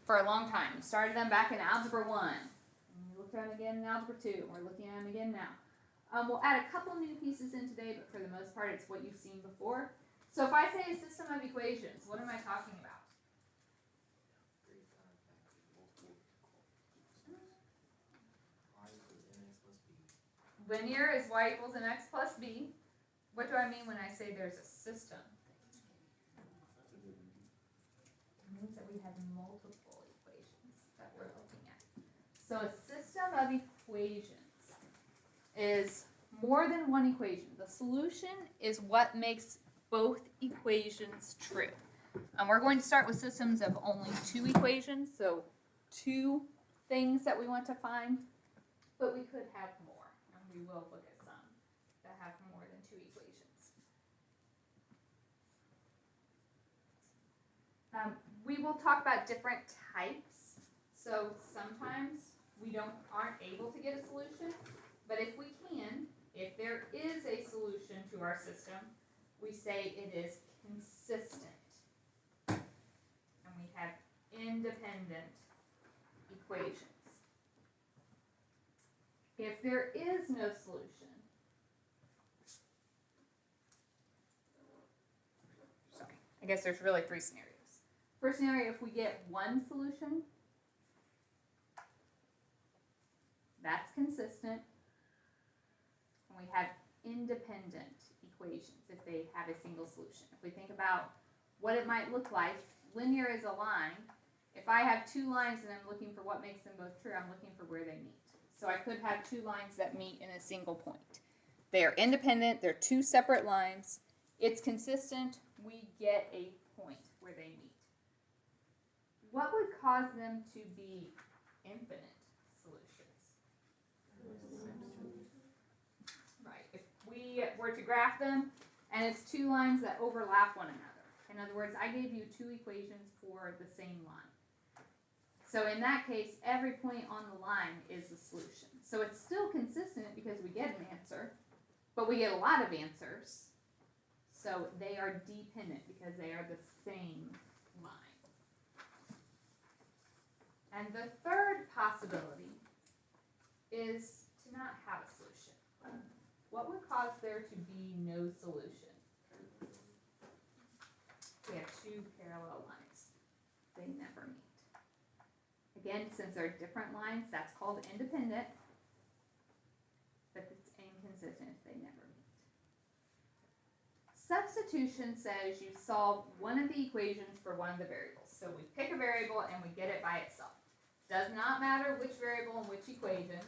for a long time. We started them back in Algebra 1. And we looked at them again in Algebra 2. And we're looking at them again now. We'll add a couple new pieces in today, but for the most part, it's what you've seen before. So if I say a system of equations, what am I talking about? Linear is y equals mx plus b. What do I mean when I say there's a system? It means that we have multiple equations that we're looking at. So a system of equations is more than one equation. The solution is what makes both equations true. We're going to start with systems of only two equations, so two things that we want to find, but we could have more, and we will look at some that have more than two equations. We will talk about different types. So sometimes we aren't able to get a solution, but if we can, if there is a solution to our system, we say it is consistent. And we have independent equations. If there is no solution, I guess there's really three scenarios. First scenario, if we get one solution, that's consistent. And we have independent equations if they have a single solution. If we think about what it might look like, linear is a line. If I have two lines and I'm looking for what makes them both true, I'm looking for where they meet. So I could have two lines that meet in a single point. They are independent, they're two separate lines. It's consistent, we get a point where they meet. What would cause them to be infinite solutions? Right, if we were to graph them and it's two lines that overlap one another. In other words, I gave you two equations for the same line. So in that case, every point on the line is the solution. So it's still consistent because we get an answer, but we get a lot of answers. So they are dependent because they are the same line. And the third possibility is to not have a solution. What would cause there to be no solution? We have two parallel lines. They never meet. Again, since they're different lines, that's called independent, but it's inconsistent if they never meet. Substitution says you solve one of the equations for one of the variables. So we pick a variable and we get it by itself. Does not matter which variable and which equation.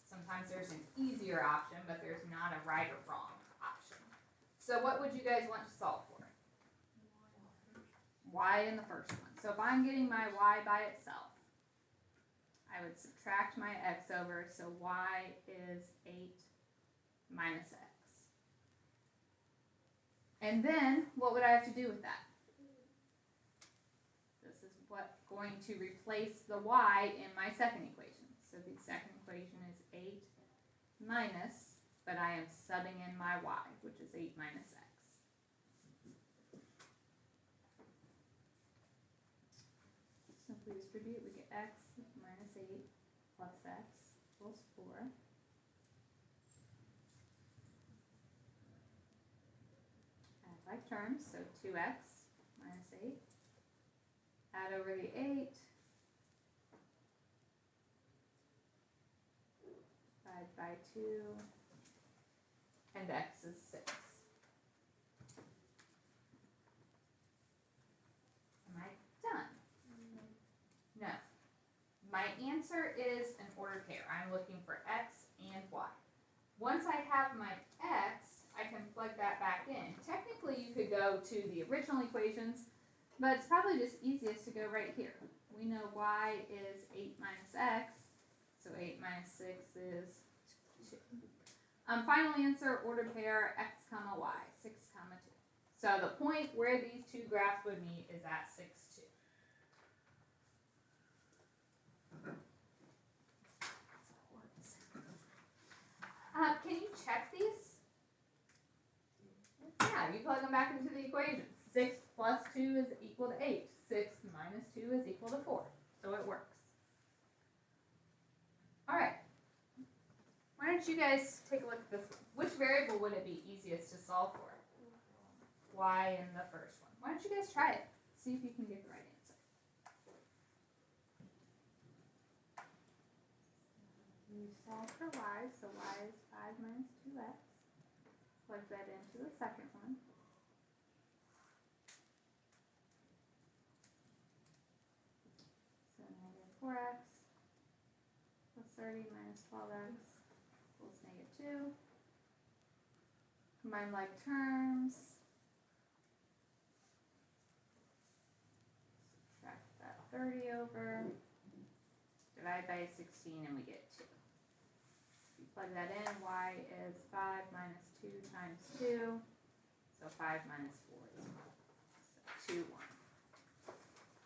Sometimes there's an easier option, but there's not a right or wrong option. So what would you guys want to solve for? Y in the first one. So if I'm getting my y by itself, I would subtract my x over, so y is 8 minus x. And then, what would I have to do with that? This is what's going to replace the y in my second equation. So the second equation is 8 minus, but I am subbing in my y, which is 8 minus x. Simply distribute, we get x minus 8 plus x equals 4. Add like terms, so 2x minus 8. Add over the 8. Divide by 2. And x is 6. Am I done? No. My answer is an ordered pair. I'm looking for x and y. Once I have my x, I can plug that back in. Technically, you could go to the original equations, but it's probably just easiest to go right here. We know y is 8 minus x, so 8 minus 6 is 2. Final answer, ordered pair, x comma y, 6 comma 2. So the point where these two graphs would meet is at 6, 2. Can you check these? Yeah, you plug them back into the equation. 6 plus 2 is equal to 8. 6 minus 2 is equal to 4. So it works. All right. Why don't you guys take a look at this one? Which variable would it be easiest to solve for? Y in the first one. Why don't you guys try it? See if you can get the right answer. You solve for y, so y is 5 minus 2x. Plug that into the second one. So negative 4x plus 30 minus 12x equals negative 2. Combine like terms. Subtract that 30 over. Divide by 16 and we get 2. If you plug that in, y is 5 minus 2 times 2. So 5 minus 4 is 1. So 2, 1.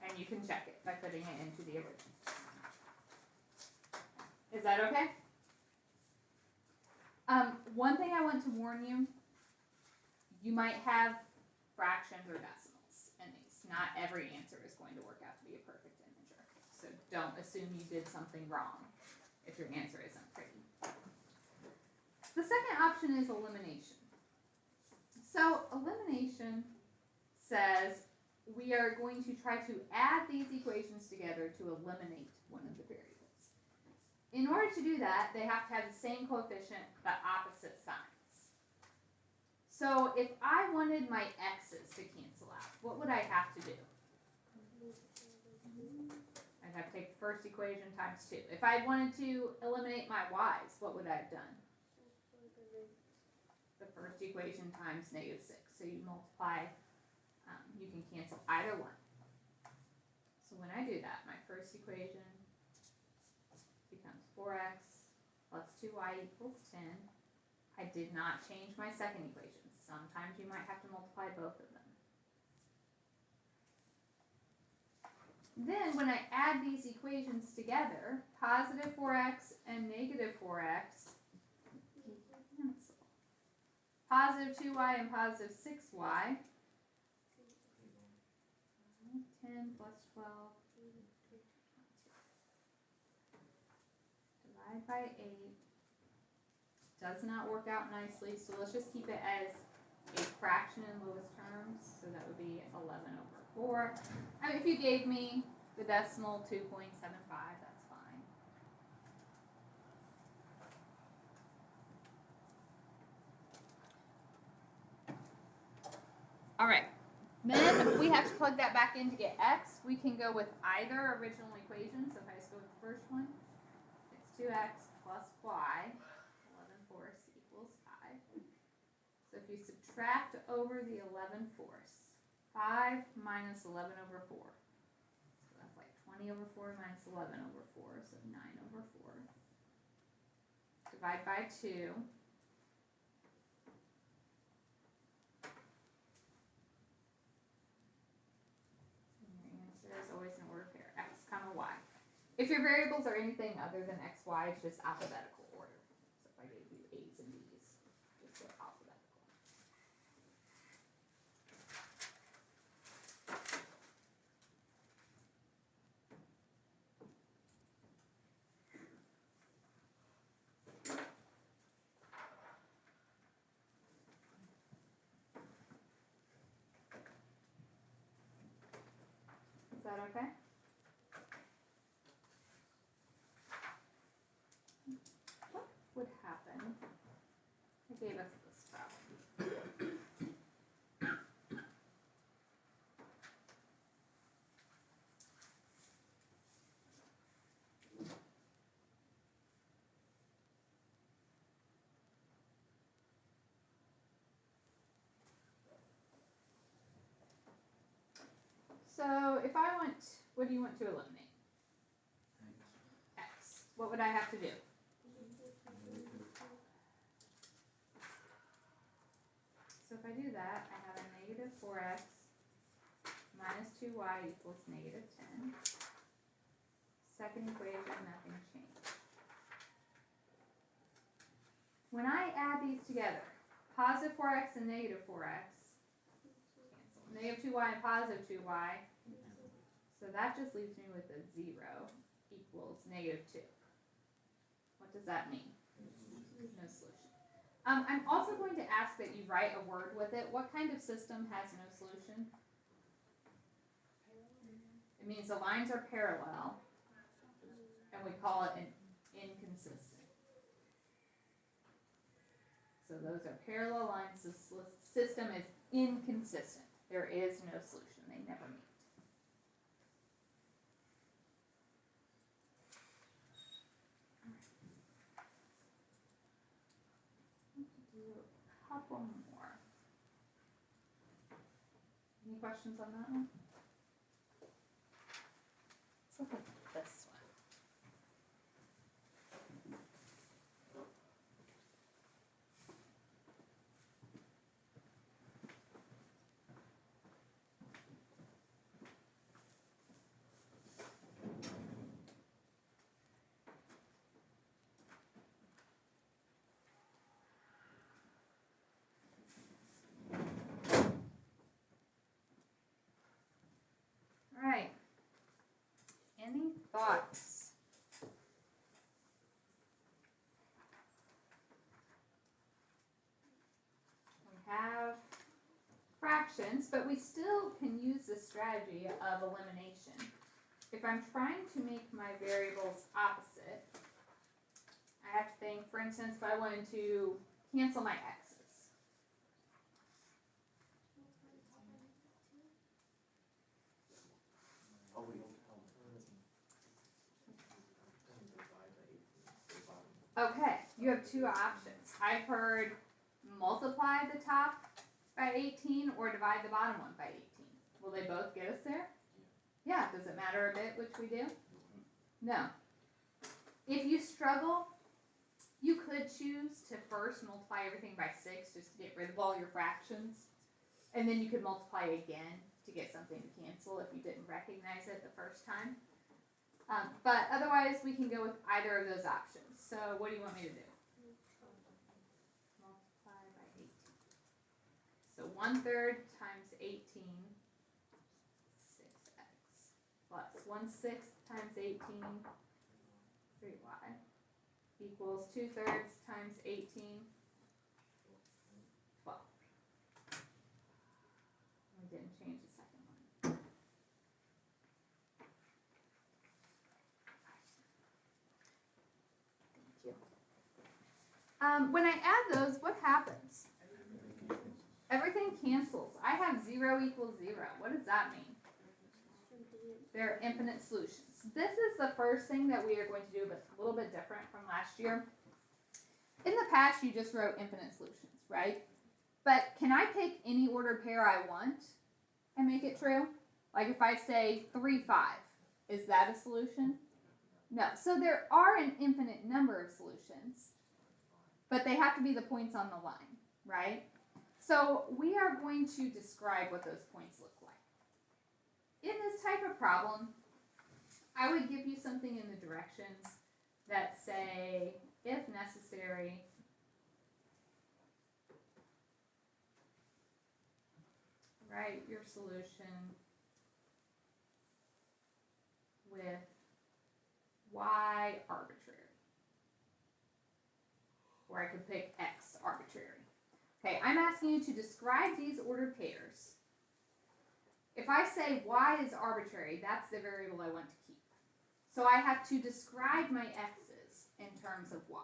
And you can check it by putting it into the original. Is that okay? One thing I want to warn you, you might have fractions or decimals in these. Not every answer is going to work out to be a perfect integer. So don't assume you did something wrong if your answer isn't pretty. The second option is elimination. So elimination says we are going to try to add these equations together to eliminate one of the variables. In order to do that, they have to have the same coefficient but opposite signs. So if I wanted my x's to cancel out, what would I have to do? I'd have to take the first equation times 2. If I wanted to eliminate my y's, what would I have done? The first equation times negative 6. So you multiply, you can cancel either one. So when I do that, my first equation becomes 4x plus 2y equals 10. I did not change my second equation. Sometimes you might have to multiply both of them. Then when I add these equations together, positive 4x and negative 4x cancel. Positive 2y and positive 6y. 10 plus 12. Divide by 8. Does not work out nicely, so let's just keep it as a fraction in lowest terms. So that would be 11 over 4. I mean, if you gave me the decimal 2.75, that's fine. All right. Then we have to plug that back in to get x. We can go with either original equation. So if I just go with the first one, it's 2x plus y, 11 fourths equals 5. So if you subtract over the 11 fourths, 5 minus 11 over 4. So that's like 20 over 4 minus 11 over 4, so 9 over 4. Divide by 2. There's always an order pair, x comma y. If your variables are anything other than x, y, it's just alphabetical order. So if I gave you A's and B's, just go alphabetical. Is that okay? What would happen? I gave us this problem. So if I want, what do you want to eliminate? X. What would I have to do? So if I do that, I have a negative 4x minus 2y equals negative 10. Second equation, nothing changed. When I add these together, positive 4x and negative 4x, cancel. Negative 2y and positive 2y, so So that just leaves me with a 0 equals -2. What does that mean? No solution. I'm also going to ask that you write a word with it. What kind of system has no solution? It means the lines are parallel, and we call it an inconsistent. So those are parallel lines. The system is inconsistent. There is no solution. They never meet. Do a couple more. Any questions on that one? Let's look at this one. All right. Any thoughts? We have fractions, but we still can use the strategy of elimination. If I'm trying to make my variables opposite, I have to think, for instance, if I wanted to cancel my x's. Okay, you have two options. I've heard multiply the top by 18 or divide the bottom one by 18. Will they both get us there? Yeah, does it matter a bit which we do? No. If you struggle, you could choose to first multiply everything by 6 just to get rid of all your fractions. And then you could multiply again to get something to cancel if you didn't recognize it the first time. But otherwise, we can go with either of those options. So what do you want me to do? Multiply by 18. So 1/3 times 18, 6x, plus 1/6 times 18, 3y, equals 2/3 times 18, 12. We didn't change the second one. When I add those, what happens? Everything cancels. I have 0 equals 0. What does that mean? There are infinite solutions. This is the first thing that we are going to do, but a little bit different from last year. In the past, you just wrote infinite solutions, right? But can I pick any ordered pair I want and make it true? Like if I say 3, 5, is that a solution? No. So there are an infinite number of solutions, but they have to be the points on the line, right? So we are going to describe what those points look like. In this type of problem, I would give you something in the directions that say, if necessary, write your solution with y arbitrary. Or I could pick x arbitrary. Okay, I'm asking you to describe these ordered pairs. If I say y is arbitrary, that's the variable I want to keep. So I have to describe my x's in terms of y.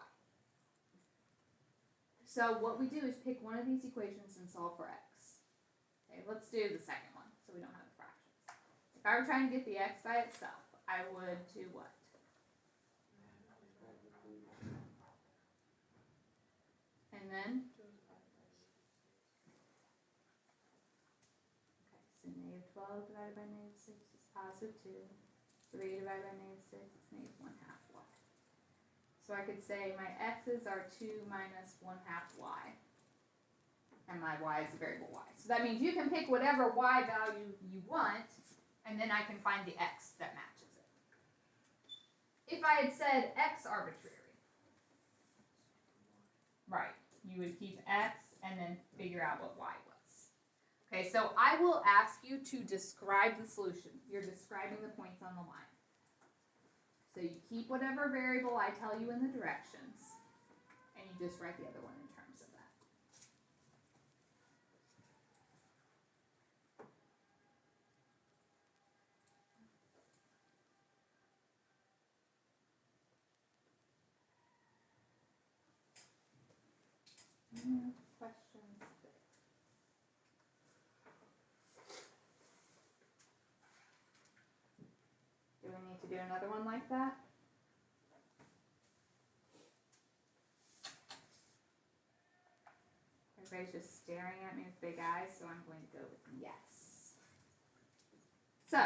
So what we do is pick one of these equations and solve for x. Okay, let's do the second one so we don't have the fractions. If I were trying to get the x by itself, I would do what? And then? Okay, so -12 divided by -6 is +2. 3 divided by -6 is -1/2 y. So I could say my x's are 2 minus 1/2 y. And my y is the variable y. So that means you can pick whatever y value you want, and then I can find the x that matches it. If I had said x arbitrary, right, you would keep x and then figure out what y was. Okay, so I will ask you to describe the solution. You're describing the points on the line. So you keep whatever variable I tell you in the directions, and you just write the other one in terms of that. Questions? Do we need to do another one like that? Everybody's just staring at me with big eyes, so I'm going to go with yes. So,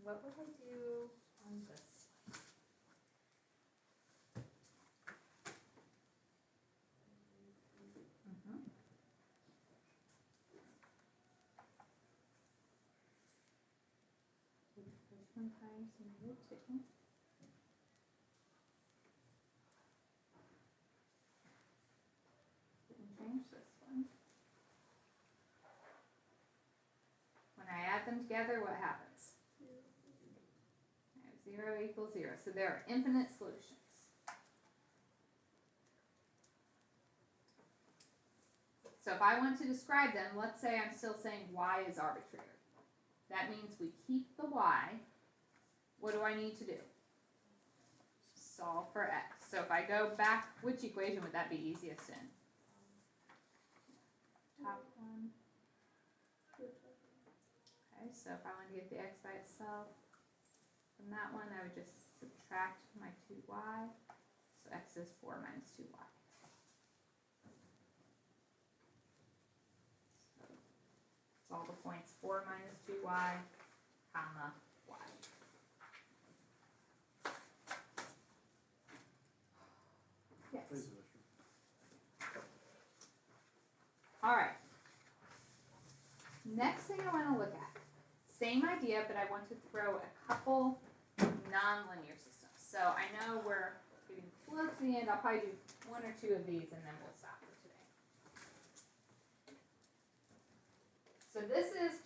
what would I do on this? Times -2. Didn't change this one. When I add them together, what happens? 0 equals 0. So there are infinite solutions. So if I want to describe them, let's say I'm still saying y is arbitrary. That means we keep the y. What do I need to do? Solve for x. So if I go back, which equation would that be easiest in? Top one. Okay, so if I want to get the x by itself from that one, I would just subtract my 2y. So x is 4 minus 2y. So all the points 4 minus 2y, comma, y. Yes. All right. Next thing I want to look at, same idea, but I want to throw a couple nonlinear systems. So I know we're getting close to the end. I'll probably do 1 or 2 of these, and then we'll stop for today. So this is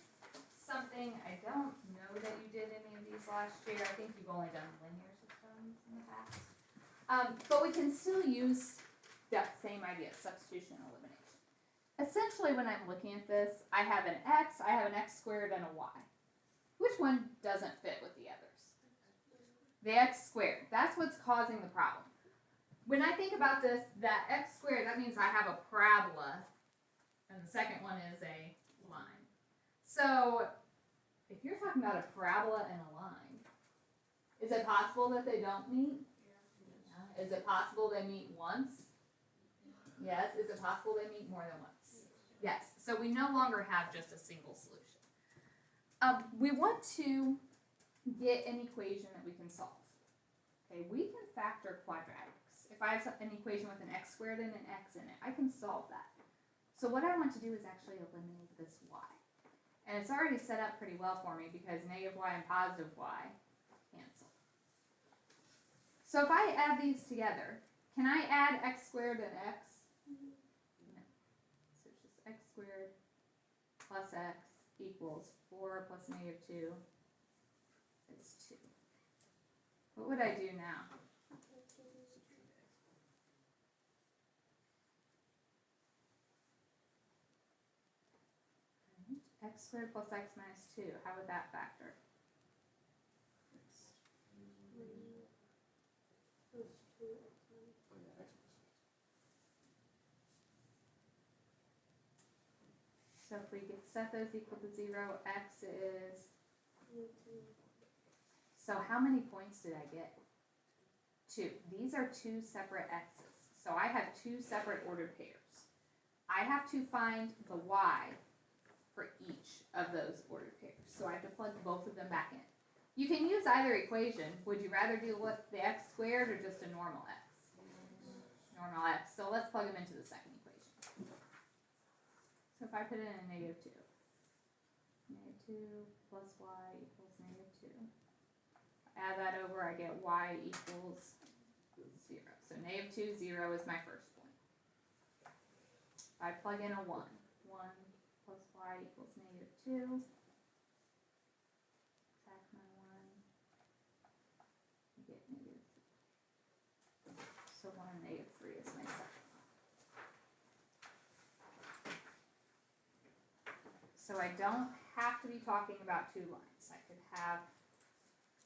something I don't know that you did any of these last year. I think you've only done linear systems in the past. But we can still use that same idea, substitution and elimination. Essentially, when I'm looking at this, I have an x, I have an x squared, and a y. Which one doesn't fit with the others? The x squared. That's what's causing the problem. When I think about this, that x squared, that means I have a parabola, and the second one is a line. So, if you're talking about a parabola and a line, is it possible that they don't meet? Yeah. Is it possible they meet once? Yes. Is it possible they meet more than once? Yes. So we no longer have just a single solution. We want to get an equation that we can solve. Okay, we can factor quadratics. If I have an equation with an x squared and an x in it, I can solve that. So what I want to do is actually eliminate this y. And it's already set up pretty well for me because negative y and positive y cancel. So if I add these together, can I add x squared and x? No. So it's just x squared plus x equals 4 plus negative 2 is 2. What would I do now? X squared plus x minus 2. How would that factor? So if we get set those equal to 0, x is... So how many points did I get? 2. These are 2 separate x's. So I have 2 separate ordered pairs. I have to find the y for each of those ordered pairs. So I have to plug both of them back in. You can use either equation. Would you rather deal with the x squared or just a normal x? Normal x. So let's plug them into the second equation. So if I put in a negative 2. Negative 2 plus y equals negative 2. Add that over, I get y equals 0. So -2, 0 is my first point. If I plug in a 1, 1 plus y equals -2. Subtract my 1. Get -3. So 1 and -3 is my second one. So I don't have to be talking about two lines. I could have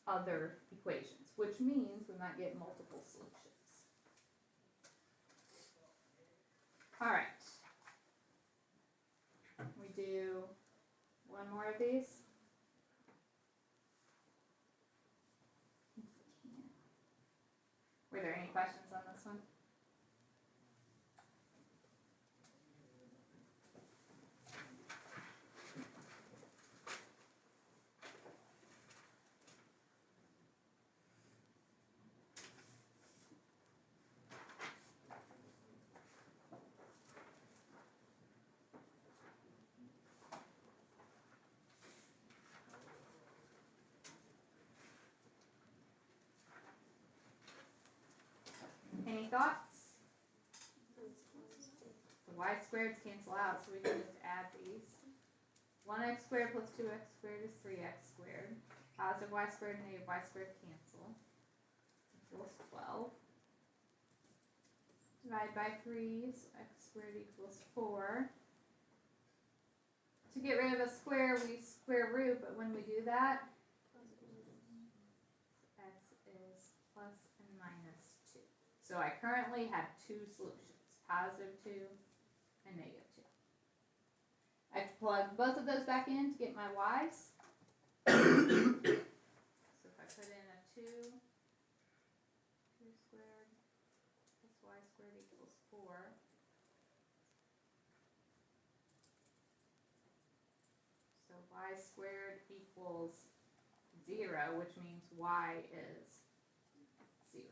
other equations, which means we might get multiple solutions. All right. We do one more of these. Were there any questions on this one? Any thoughts? The y squareds cancel out, so we can just add these. 1x squared plus 2x squared is 3x squared. Positive y squared and negative y squared cancel. Equals 12. Divide by 3, so x squared equals 4. To get rid of a square, we square root, but when we do that, x is plus and minus 2. So I currently have two solutions, positive 2 and negative 2. I plug both of those back in to get my y's. So if I put in a 2 squared plus y squared equals 4. So y squared equals 0, which means y is 0.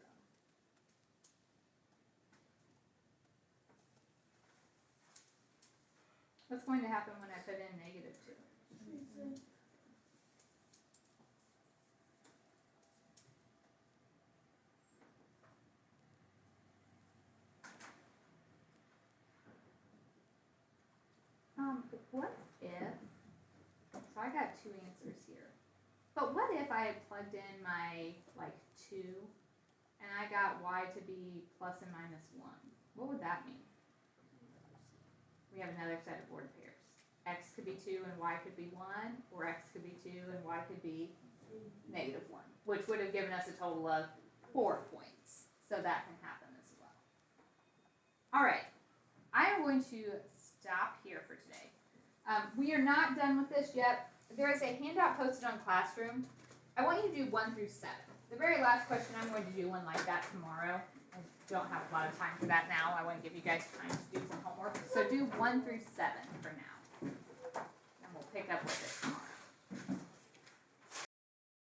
What's going to happen when I put in negative 2? What if, so I got two answers here, but what if I had plugged in my, 2, and I got y to be plus and minus 1? What would that mean? We have another set of ordered pairs. X could be 2 and y could be 1, or x could be 2 and y could be negative 1, which would have given us a total of 4 points. So that can happen as well. All right, I am going to stop here for today. We are not done with this yet. There is a handout posted on Classroom. I want you to do 1 through 7. The very last question, I'm going to do one like that tomorrow. I don't have a lot of time for that now. I want to give you guys time to do some homework. So do 1 through 7 for now.